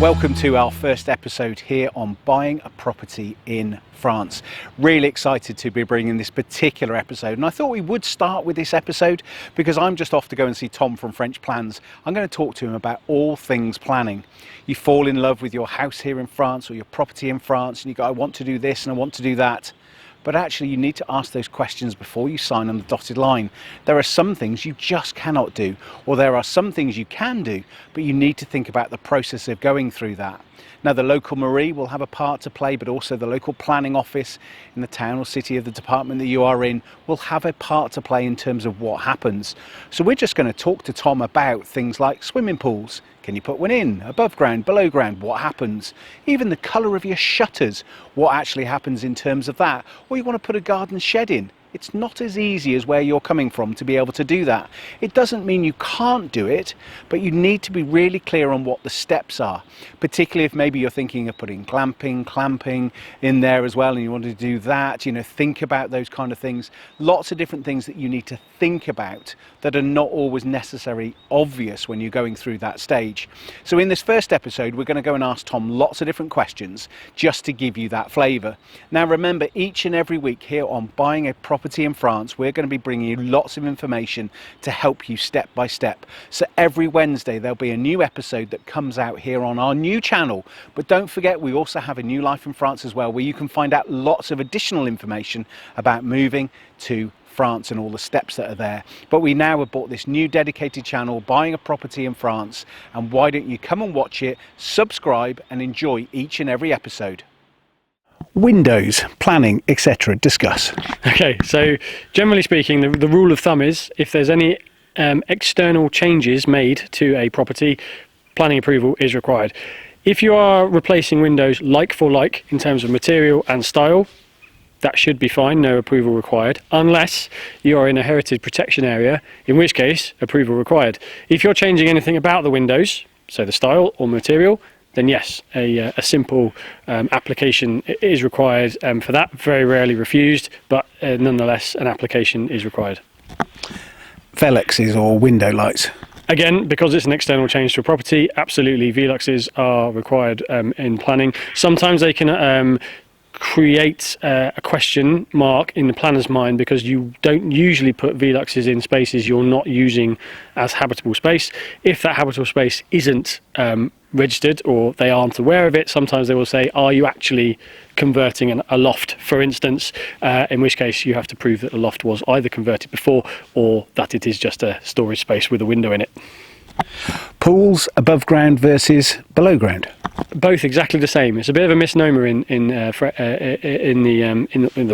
Welcome to our first episode here on buying a property in France. Really excited to be bringing this particular episode, and I thought we would start with this episode because I'm just off to go and see Tom from French Plans. I'm going to talk to him about all things planning. You fall in love with your house here in France or your property in France and you go, I want to do this and I want to do that. But actually you need to ask those questions before you sign on the dotted line. There are some things you just cannot do, or there are some things you can do, but you need to think about the process of going through that. Now the local mairie will have a part to play, but also the local planning office in the town or city of the department that you are in will have a part to play in terms of what happens. So we're just going to talk to Tom about things like swimming pools. Can you put one in? Above ground, below ground, what happens? Even the colour of your shutters, what actually happens in terms of that? Or you want to put a garden shed in. It's not as easy as where you're coming from to be able to do that. It doesn't mean you can't do it, but you need to be really clear on what the steps are, particularly if maybe you're thinking of putting clamping in there as well and you want to do that, you know, think about those kind of things. Lots of different things that you need to think about that are not always necessarily obvious when you're going through that stage. So in this first episode, we're going to go and ask Tom lots of different questions just to give you that flavour. Now remember, each and every week here on Buying a Property in France, we're going to be bringing you lots of information to help you step by step. So every Wednesday there'll be a new episode that comes out here on our new channel. But don't forget, we also have a New Life in France as well, where you can find out lots of additional information about moving to France and all the steps that are there. But we now have bought this new dedicated channel, Buying a Property in France, and why don't you come and watch it, subscribe and enjoy each and every episode. Windows, planning, etc. Discuss. Okay, so generally speaking, the rule of thumb is if there's any external changes made to a property, planning approval is required. If you are replacing windows like for like in terms of material and style, that should be fine, no approval required, unless you are in a heritage protection area, in which case approval required. If you're changing anything about the windows, so the style or material, then yes, a simple application is required for that. Very rarely refused, but nonetheless an application is required. Veluxes or window lights. Again, because it's an external change to a property, absolutely Veluxes are required in planning. Sometimes they can create a question mark in the planner's mind because you don't usually put Veluxes in spaces you're not using as habitable space. If that habitable space isn't registered or they aren't aware of it, sometimes they will say, are you actually converting a loft, for instance, in which case you have to prove that the loft was either converted before or that it is just a storage space with a window in it. Pools above ground versus below ground. Both exactly the same. It's a bit of a misnomer in the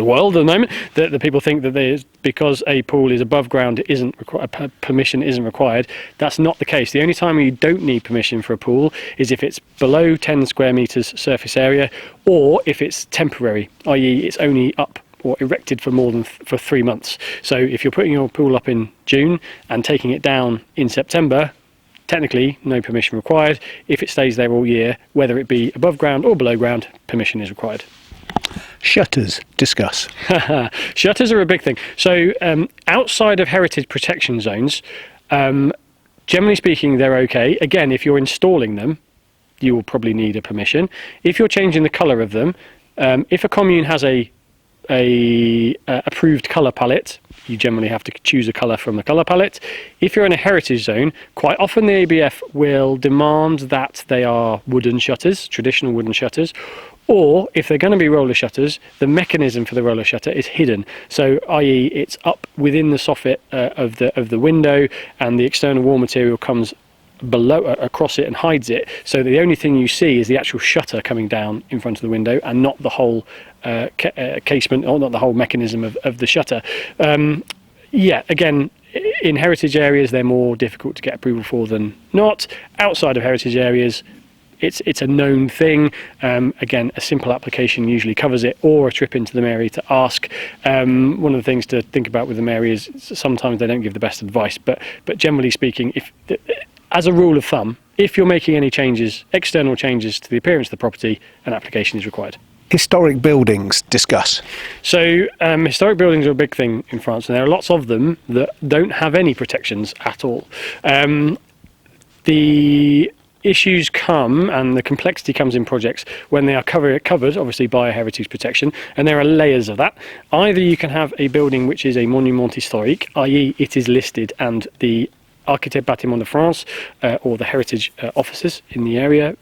world at the moment that the people think that because a pool is above ground, it isn't permission isn't required. That's not the case. The only time you don't need permission for a pool is if it's below 10 square meters surface area, or if it's temporary, i.e., it's only up or erected for more than for 3 months. So if you're putting your pool up in June and taking it down in September, technically no permission required. If it stays there all year, whether it be above ground or below ground, permission is required. Shutters, discuss. Shutters are a big thing. So outside of heritage protection zones, generally speaking, they're okay. Again, if you're installing them, you will probably need a permission. If you're changing the colour of them, if a commune has a approved colour palette, you generally have to choose a colour from the colour palette. If you're in a heritage zone, quite often the ABF will demand that they are wooden shutters, traditional wooden shutters, or if they're going to be roller shutters, the mechanism for the roller shutter is hidden. So, i.e., it's up within the soffit of the window, and the external wall material comes below across it and hides it, so the only thing you see is the actual shutter coming down in front of the window and not the whole casement, or not the whole mechanism of the shutter. Yeah, again, in heritage areas they're more difficult to get approval for than not. Outside of heritage areas, it's a known thing. Again, a simple application usually covers it, or a trip into the mairie to ask. One of the things to think about with the mairie is sometimes they don't give the best advice, but generally speaking, as a rule of thumb, if you're making any changes, external changes to the appearance of the property, an application is required. Historic buildings, discuss. So historic buildings are a big thing in France, and there are lots of them that don't have any protections at all. The issues come and the complexity comes in projects when they are covered obviously by a heritage protection, and there are layers of that. Either you can have a building which is a monument historique, i.e. it is listed and the Architecte Bâtiment de France or the heritage officers in the area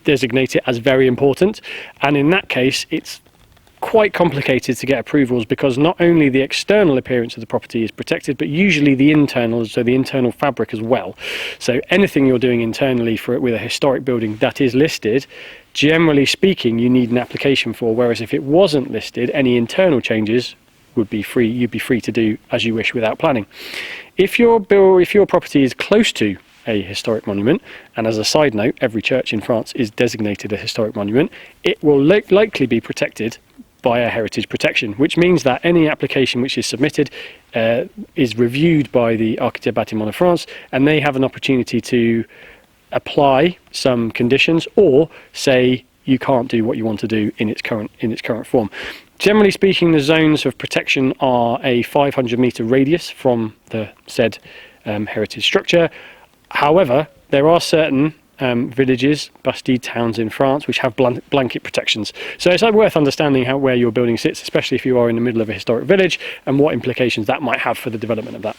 designate it as very important, and in that case it's quite complicated to get approvals, because not only the external appearance of the property is protected, but usually the internal, so the internal fabric as well. So anything you're doing internally with a historic building that is listed, generally speaking, you need an application for, whereas if it wasn't listed, any internal changes would be free. You'd be free to do as you wish without planning. If your property is close to a historic monument, and as a side note, every church in France is designated a historic monument, it will likely be protected by a heritage protection, which means that any application which is submitted is reviewed by the Architecte Bâtiment de France, and they have an opportunity to apply some conditions or say you can't do what you want to do in its current form. Generally speaking, the zones of protection are a 500-meter radius from the said heritage structure. However, there are certain villages, bastide towns in France, which have blanket protections. So it's worth understanding where your building sits, especially if you are in the middle of a historic village, and what implications that might have for the development of that.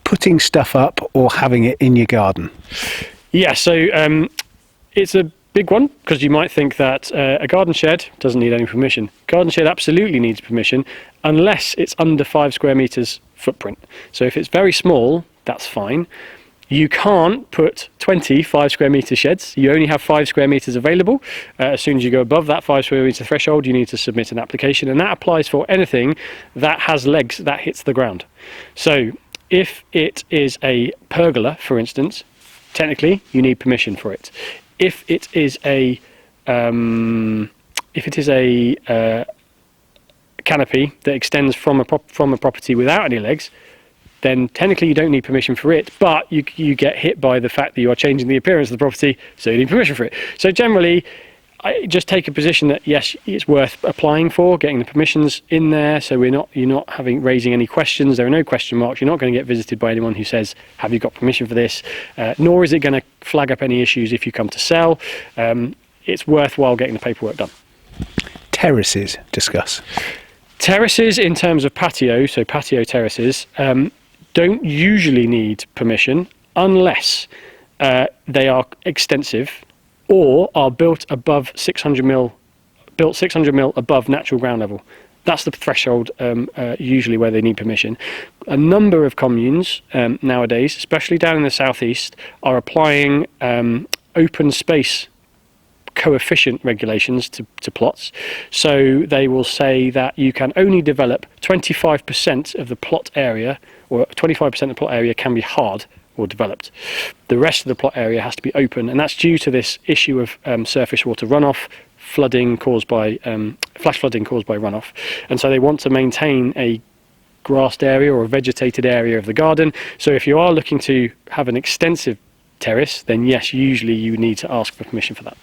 Putting stuff up or having it in your garden? Yeah, so it's a big one, because you might think that a garden shed doesn't need any permission. Garden shed absolutely needs permission, unless it's under 5 square meters footprint. So if it's very small, that's fine. You can't put 25 square meter sheds. You only have 5 square meters available. As soon as you go above that 5 square meter threshold, you need to submit an application, and that applies for anything that has legs that hits the ground. So if it is a pergola, for instance, technically you need permission for it. If it is a canopy that extends from a property without any legs, then technically you don't need permission for it, but you get hit by the fact that you are changing the appearance of the property, so you need permission for it. So generally, I just take a position that yes, it's worth applying for, getting the permissions in there, so you're not raising any questions. There are no question marks. You're not going to get visited by anyone who says, "Have you got permission for this?" Nor is it going to flag up any issues if you come to sell. It's worthwhile getting the paperwork done. Terraces, discuss. Terraces in terms of patio, so patio terraces, don't usually need permission unless they are extensive or are built above 600 mil above natural ground level. That's the threshold usually where they need permission. A number of communes nowadays, especially down in the southeast, are applying open space coefficient regulations to plots. So they will say that you can only develop 25% of the plot area, or 25% of the plot area can be hard or developed. The rest of the plot area has to be open, and that's due to this issue of surface water runoff, flooding caused by flash flooding caused by runoff. And so they want to maintain a grassed area or a vegetated area of the garden. So if you are looking to have an extensive terrace, then yes, usually you need to ask for permission for that.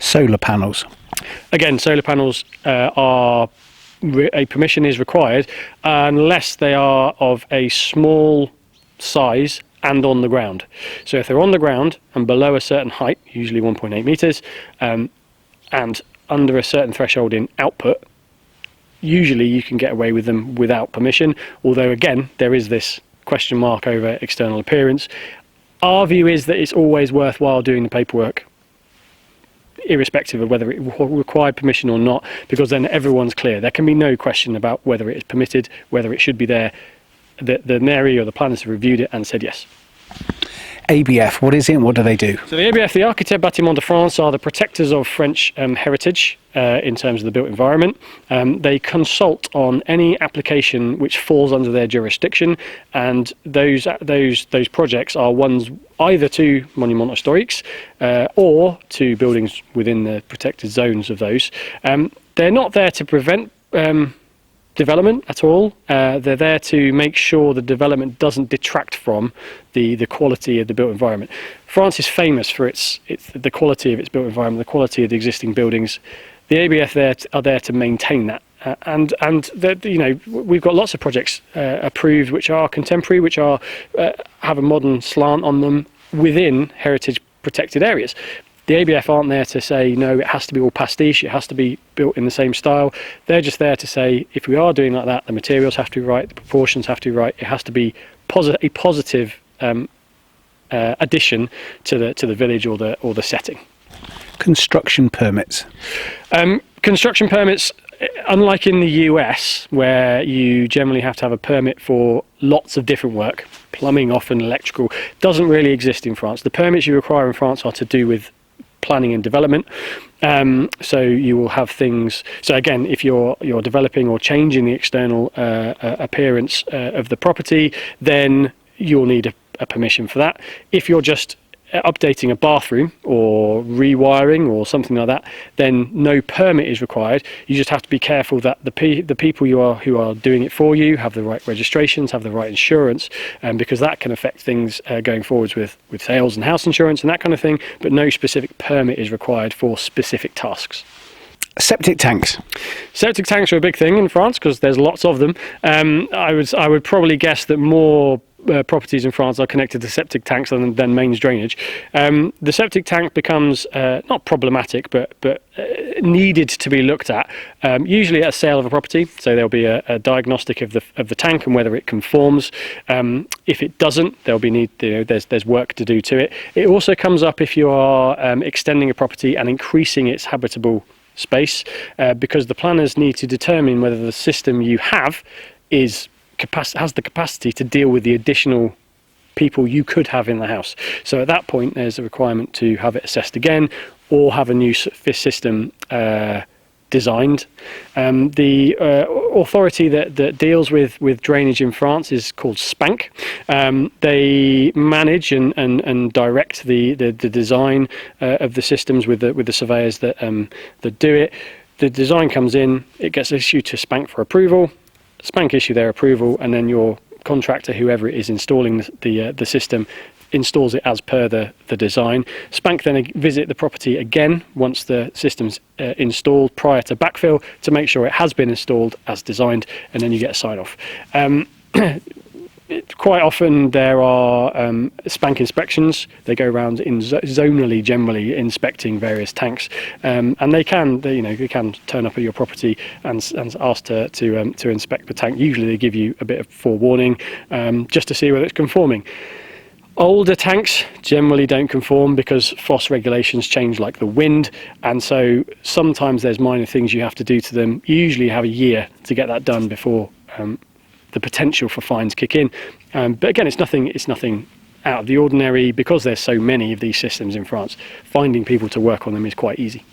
Solar panels. Again, solar panels a permission is required unless they are of a small size and on the ground. So if they're on the ground and below a certain height, usually 1.8 meters, and under a certain threshold in output, usually you can get away with them without permission, although again there is this question mark over external appearance. Our view is that it's always worthwhile doing the paperwork irrespective of whether it required permission or not, because then everyone's clear. There can be no question about whether it is permitted, whether it should be there. The mairie or the planners have reviewed it and said yes. ABF, what is it and what do they do? So the ABF, the Architecte Bâtiment de France, are the protectors of French heritage in terms of the built environment. They consult on any application which falls under their jurisdiction, and those projects are ones either to monuments historiques or to buildings within the protected zones of those. They're not there to prevent development at all. They're there to make sure the development doesn't detract from the quality of the built environment. France is famous for the quality of its built environment, the quality of the existing buildings. The ABF are there to maintain that. And we've got lots of projects approved which are contemporary, which have a modern slant on them. within heritage protected areas. The ABF aren't there to say, no, it has to be all pastiche, it has to be built in the same style. They're just there to say, if we are doing like that, the materials have to be right, the proportions have to be right, it has to be a positive addition to the village or the setting. Construction permits. Construction permits, unlike in the US, where you generally have to have a permit for lots of different work, plumbing, often electrical, doesn't really exist in France. The permits you require in France are to do with planning and development. So you will have things. So again, if you're developing or changing the external appearance of the property, then you'll need a permission for that. If you're just updating a bathroom or rewiring or something like that, then no permit is required. You just have to be careful that the people who are doing it for you have the right registrations, have the right insurance, because that can affect things going forwards with sales and house insurance and that kind of thing, but no specific permit is required for specific tasks. Septic tanks. Septic tanks are a big thing in France because there's lots of them. I would probably guess that more properties in France are connected to septic tanks than mains drainage. The septic tank becomes not problematic, but needed to be looked at. Usually at a sale of a property, so there'll be a diagnostic of the tank and whether it conforms. If it doesn't, there's work to do to it. It also comes up if you are extending a property and increasing its habitable space, because the planners need to determine whether the system you have has the capacity to deal with the additional people you could have in the house. So at that point there's a requirement to have it assessed again or have a new system designed. The authority that deals with drainage in France is called SPANC. They manage and direct the design of the systems with the surveyors that do it. The design comes in, it gets issued to SPANC for approval. SPANC issue their approval, and then your contractor, whoever it is installing the system, installs it as per the design. SPANC then visit the property again once the system's installed prior to backfill to make sure it has been installed as designed, and then you get a sign-off. Quite often there are SPANC inspections. They go around zonally, generally inspecting various tanks, and they can turn up at your property and ask to inspect the tank. Usually they give you a bit of forewarning just to see whether it's conforming. Older tanks generally don't conform because FOSS regulations change like the wind, and so sometimes there's minor things you have to do to them. You usually have a year to get that done before the potential for fines kick in, but again, it's nothing out of the ordinary because there's so many of these systems in France. Finding people to work on them is quite easy.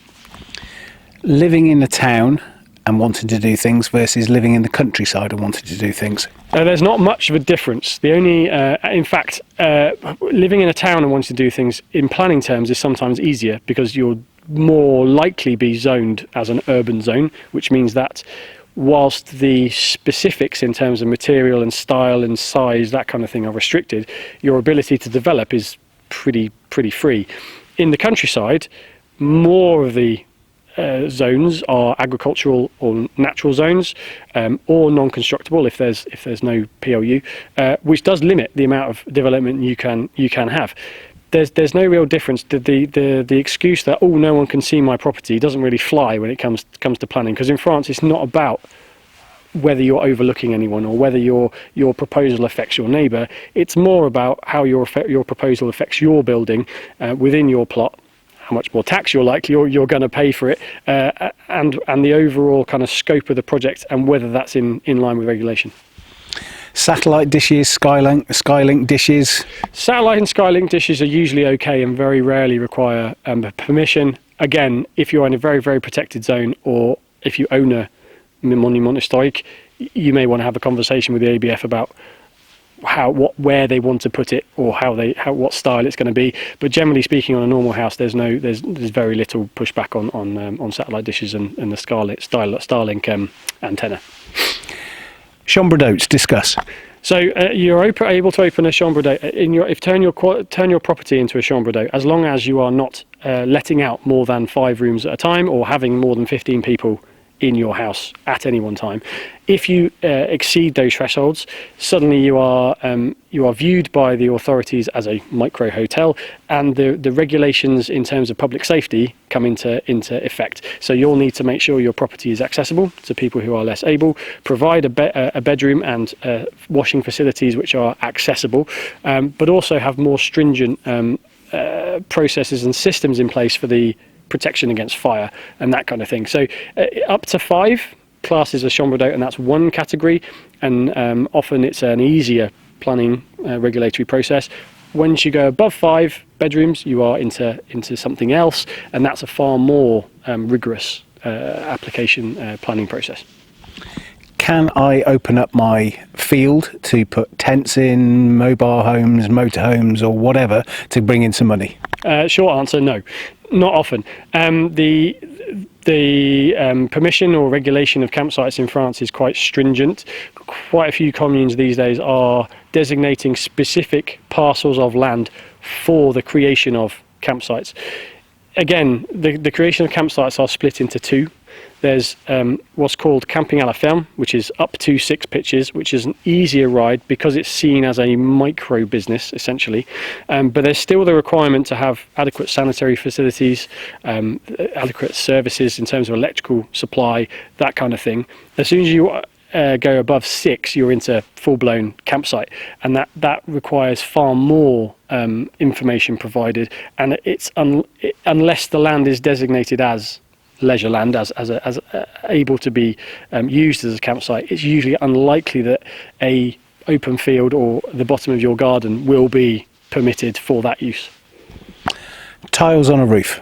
Living in a town and wanting to do things versus living in the countryside and wanting to do things. There's not much of a difference. The only, in fact, living in a town and wanting to do things in planning terms is sometimes easier because you'll more likely be zoned as an urban zone, which means that whilst the specifics in terms of material and style and size, that kind of thing, are restricted, your ability to develop is pretty free. In the countryside, more of the zones are agricultural or natural zones, or non-constructable if there's no PLU, which does limit the amount of development you can have. There's no real difference. The excuse that no one can see my property doesn't really fly when it comes to planning, because in France it's not about whether you're overlooking anyone or whether your proposal affects your neighbour. It's more about how your proposal affects your building within your plot, how much more tax you're going to pay for it, and the overall kind of scope of the project and whether that's in line with regulation. Satellite dishes, Skylink dishes. Satellite and Skylink dishes are usually okay and very rarely require permission. Again, if you're in a very, very protected zone, or if you own a monument historique, you may want to have a conversation with the ABF about where they want to put it, or what style it's going to be. But generally speaking, on a normal house, there's very little pushback on satellite dishes and the Starlink antenna. Chambre d'hôtes, discuss. So you're able to open a chambre d'hôte turn your property into a chambre d'hôte, as long as you are not letting out more than 5 rooms at a time or having more than 15 people in your house at any one time. If you exceed those thresholds, suddenly you are viewed by the authorities as a micro hotel, and the regulations in terms of public safety come into effect. So you'll need to make sure your property is accessible to people who are less able, provide a bedroom and washing facilities which are accessible, but also have more stringent processes and systems in place for the protection against fire and that kind of thing. So up to 5 classes as chambre d'hôte, and that's one category, and often it's an easier planning regulatory process. Once you go above 5 bedrooms, you are into something else, and that's a far more rigorous application planning process. Can I open up my field to put tents in, mobile homes, motorhomes, or whatever to bring in some money? Short answer, no, not often. The permission or regulation of campsites in France is quite stringent. Quite a few communes these days are designating specific parcels of land for the creation of campsites. Again, the creation of campsites are split into 2. There's what's called camping à la ferme, which is up to 6 pitches, which is an easier ride because it's seen as a micro business, essentially. But there's still the requirement to have adequate sanitary facilities, adequate services in terms of electrical supply, that kind of thing. As soon as you go above 6, you're into full-blown campsite, and that requires far more information provided, and it's unless the land is designated as leisure land, as able to be used as a campsite, it's usually unlikely that a open field or the bottom of your garden will be permitted for that use. Tiles on a roof.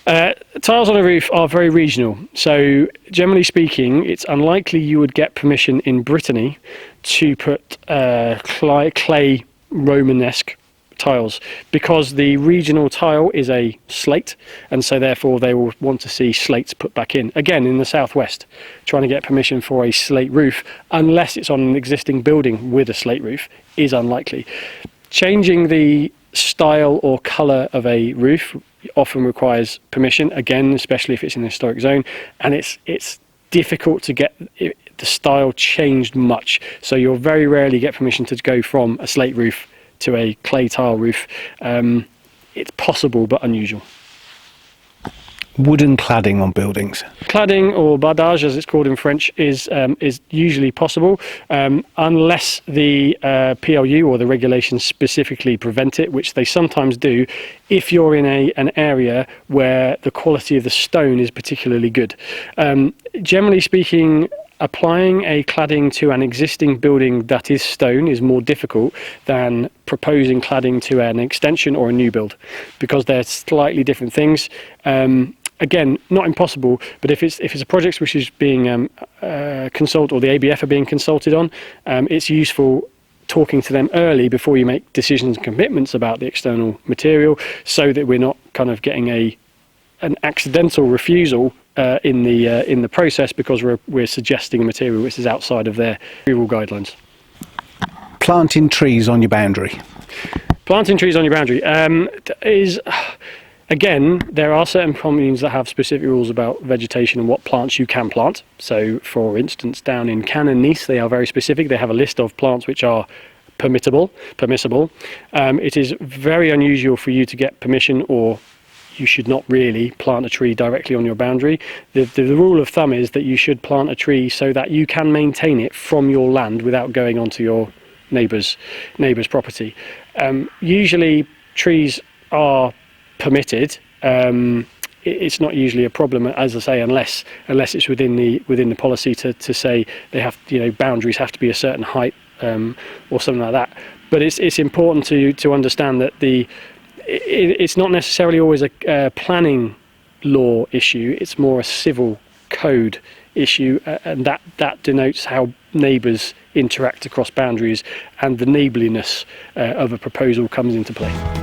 Tiles on a roof are very regional. So generally speaking, it's unlikely you would get permission in Brittany to put clay Romanesque tiles, because the regional tile is a slate, and so therefore they will want to see slates put back in. Again, in the southwest, trying to get permission for a slate roof, unless it's on an existing building with a slate roof, is unlikely. Changing the style or colour of a roof often requires permission, again, especially if it's in a historic zone, and it's difficult to get the style changed much. So you'll very rarely get permission to go from a slate roof to a clay tile roof. It's possible but unusual. Wooden cladding on buildings. Cladding, or bardage as it's called in French, is usually possible, unless the PLU or the regulations specifically prevent it, which they sometimes do if you're in an area where the quality of the stone is particularly good. Generally speaking, applying a cladding to an existing building that is stone is more difficult than proposing cladding to an extension or a new build, because they're slightly different things. Again, not impossible, but if it's a project which is being consulted, or the ABF are being consulted on, it's useful talking to them early before you make decisions and commitments about the external material, so that we're not kind of getting an accidental refusal in the process because we're suggesting a material which is outside of their approval guidelines. Planting trees on your boundary. Planting trees on your boundary is, again, there are certain communes that have specific rules about vegetation and what plants you can plant. So, for instance, down in Cannes and Nice, they are very specific. They have a list of plants which are permissible. It is very unusual for you to get permission, or you should not really plant a tree directly on your boundary. The rule of thumb is that you should plant a tree so that you can maintain it from your land without going onto your neighbour's property. Usually trees are permitted. It's not usually a problem, as I say, unless it's within the policy to say they have, boundaries have to be a certain height or something like that. But it's important to understand that it's not necessarily always a planning law issue. It's more a civil code issue, and that denotes how neighbours interact across boundaries, and the neighbourliness of a proposal comes into play.